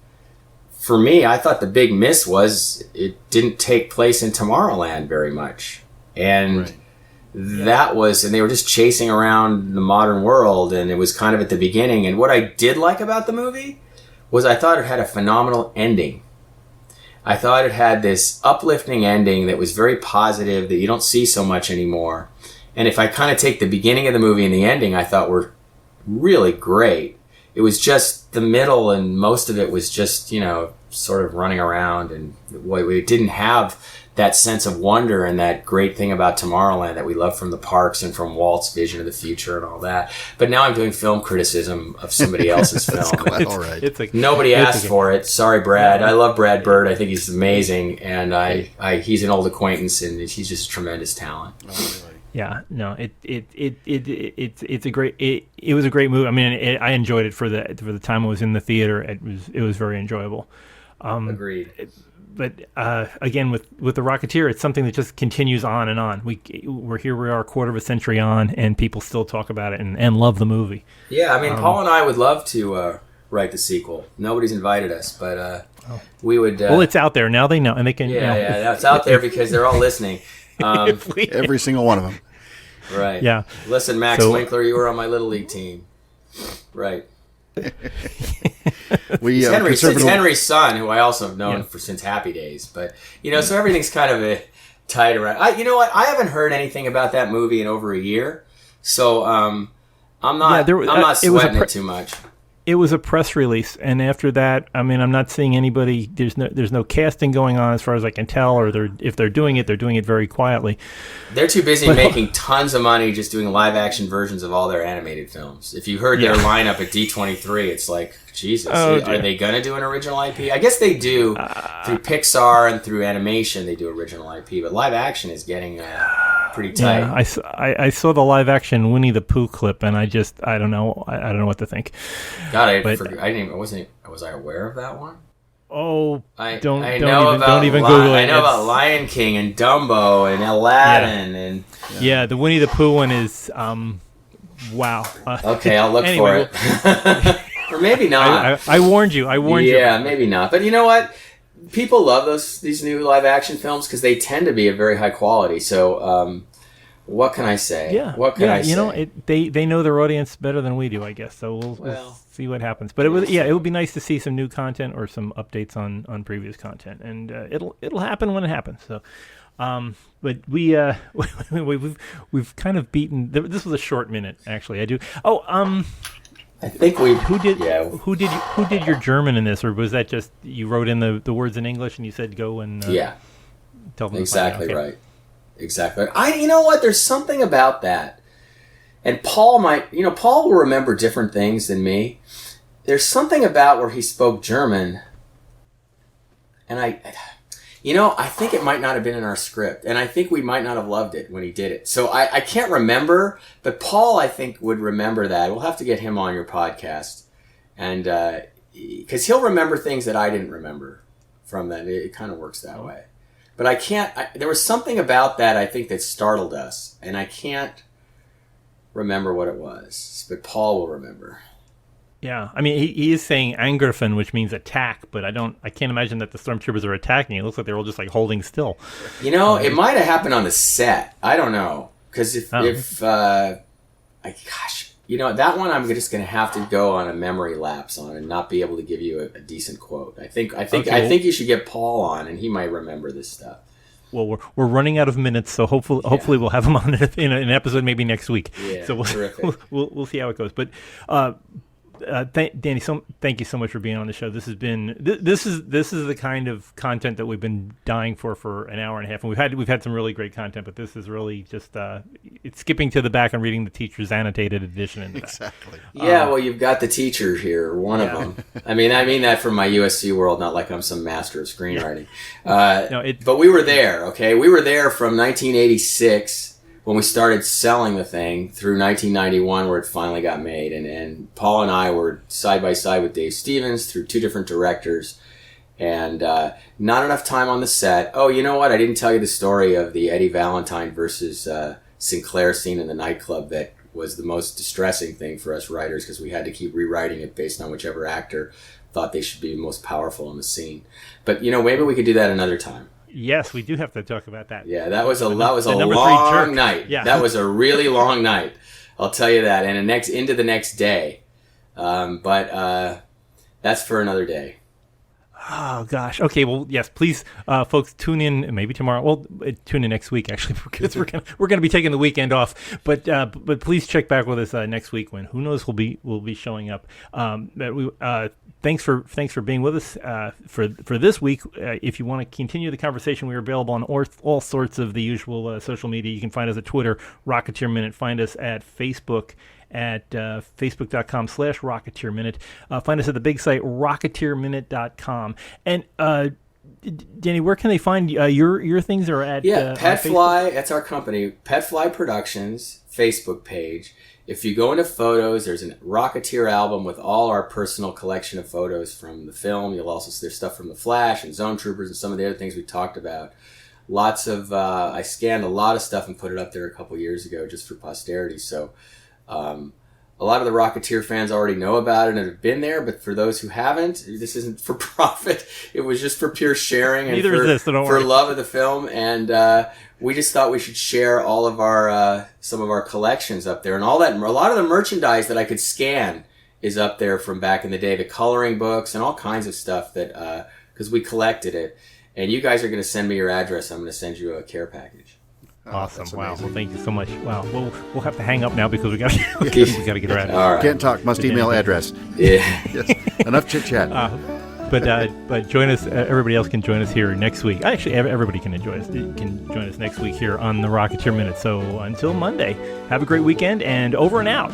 for me, I thought the big miss was it didn't take place in Tomorrowland very much. And and they were just chasing around the modern world, and it was kind of at the beginning. And what I did like about the movie was I thought it had a phenomenal ending. I thought it had this uplifting ending that was very positive that you don't see so much anymore. And if I kind of take the beginning of the movie and the ending, I thought were really great. It was just the middle, and most of it was just, sort of running around, and we didn't have that sense of wonder and that great thing about Tomorrowland that we love from the parks and from Walt's vision of the future and all that. But now I'm doing film criticism of somebody else's film. All right. Nobody asked for it. Sorry, Brad. I love Brad Bird. I think he's amazing, and he's an old acquaintance, and he's just a tremendous talent. Oh, really? Yeah, no, it's a great. It was a great movie. I mean, I enjoyed it for the time I was in the theater. It was very enjoyable. Agreed. But again, with the Rocketeer, it's something that just continues on and on. We're here. We are a quarter of a century on, and people still talk about it and love the movie. Yeah, I mean, Paul and I would love to write the sequel. Nobody's invited us, but we would. Well, it's out there now. They know, and they can. Yeah, it's out there because they're all listening. Every single one of them. Right. Yeah. Listen, Max Winkler, you were on my Little League team. Right. It's Henry's son, who I also have known since Happy Days. But, so everything's kind of tied around. You know what? I haven't heard anything about that movie in over a year. So I'm not sweating it too much. It was a press release, and after that, I mean, I'm not seeing anybody. There's no casting going on, as far as I can tell, or if they're doing it very quietly. They're too busy making tons of money just doing live action versions of all their animated films. If you heard their lineup at D23, it's like, Jesus, are they gonna do an original IP? I guess they do through Pixar and through animation. They do original IP, but live action is getting pretty tight. Yeah, I saw the live action Winnie the Pooh clip, and I don't know what to think. God, was I aware of that one? Oh, don't even Google it. I know about about Lion King and Dumbo and Aladdin and the Winnie the Pooh one is wow. Okay, I'll look for it. Or maybe not. I warned you. Yeah, maybe not. But you know what? People love these new live action films because they tend to be of very high quality. So, what can I say? Yeah. What can I say? They know their audience better than we do, I guess. So we'll see what happens. But it would be nice to see some new content or some updates on previous content, and it'll happen when it happens. So. But we've kind of beaten. This was a short minute, actually. I do. I think we. Who did your German in this, or was that just you wrote in the words in English and you said go and tell them exactly right, exactly. You know what? There's something about that, and Paul will remember different things than me. There's something about where he spoke German, and I think it might not have been in our script, and I think we might not have loved it when he did it. So I can't remember, but Paul, I think, would remember that. We'll have to get him on your podcast, and because he'll remember things that I didn't remember from that. It kind of works that way. But I can't. There was something about that, I think, that startled us, and I can't remember what it was. But Paul will remember. Yeah, I mean, he is saying Angriffen, which means attack, but I can't imagine that the stormtroopers are attacking. It looks like they're all just like holding still. It might have happened on the set. I don't know, because that one I'm just going to have to go on a memory lapse on and not be able to give you a decent quote. I think you should get Paul on, and he might remember this stuff. we're running out of minutes, so hopefully we'll have him on in an episode maybe next week. Yeah, so we'll see how it goes. But Danny, thank you so much for being on the show. This has been this is the kind of content that we've been dying for an hour and a half, and we've had some really great content, but this is really just it's skipping to the back and reading the teacher's annotated edition into that. Exactly. Yeah, well, you've got the teacher here, one of them. I mean that from my USC world, not like I'm some master of screenwriting. But we were there. Okay, we were there from 1986. When we started selling the thing through 1991, where it finally got made. And Paul and I were side by side with Dave Stevens through two different directors, and not enough time on the set. Oh, you know what? I didn't tell you the story of the Eddie Valentine versus Sinclair scene in the nightclub that was the most distressing thing for us writers, because we had to keep rewriting it based on whichever actor thought they should be most powerful in the scene. But, maybe we could do that another time. Yes, we do have to talk about that. Yeah, that was a long night. Yeah. That was a really long night. I'll tell you that. And into the next day. But that's for another day. Oh, gosh. Okay, well, yes, please, folks, tune in maybe tomorrow. Well, tune in next week, actually, because we're gonna be taking the weekend off. But please check back with us next week, when who knows we'll be showing up. Thanks for being with us for this week. If you want to continue the conversation, we are available on all sorts of the usual social media. You can find us at Twitter, Rocketeer Minute. Find us at Facebook at facebook.com/Rocketeer Minute. Find us at the big site, rocketeerminute.com. And Danny, where can they find your things? Are at Petfly. That's our company, Petfly Productions Facebook page. If you go into photos, there's a Rocketeer album with all our personal collection of photos from the film. There's stuff from The Flash and Zone Troopers and some of the other things we talked about. Lots of I scanned a lot of stuff and put it up there a couple years ago just for posterity. So a lot of the Rocketeer fans already know about it and have been there, but for those who haven't, this isn't for profit. It was just for pure sharing and for love of the film. And we just thought we should share all of our some of our collections up there, and all that. A lot of the merchandise that I could scan is up there from back in the day, the coloring books and all kinds of stuff that because we collected it. And you guys are going to send me your address. I'm going to send you a care package. Awesome! Wow. Well, thank you so much. Wow. We'll have to hang up now because we got to get our address. All right. Can't talk. Must email address. Yeah. Yes. Enough chit chat. But join us. Everybody else can join us here next week. Actually, everybody can join us next week here on the Rocketeer Minute. So until Monday, have a great weekend, and over and out.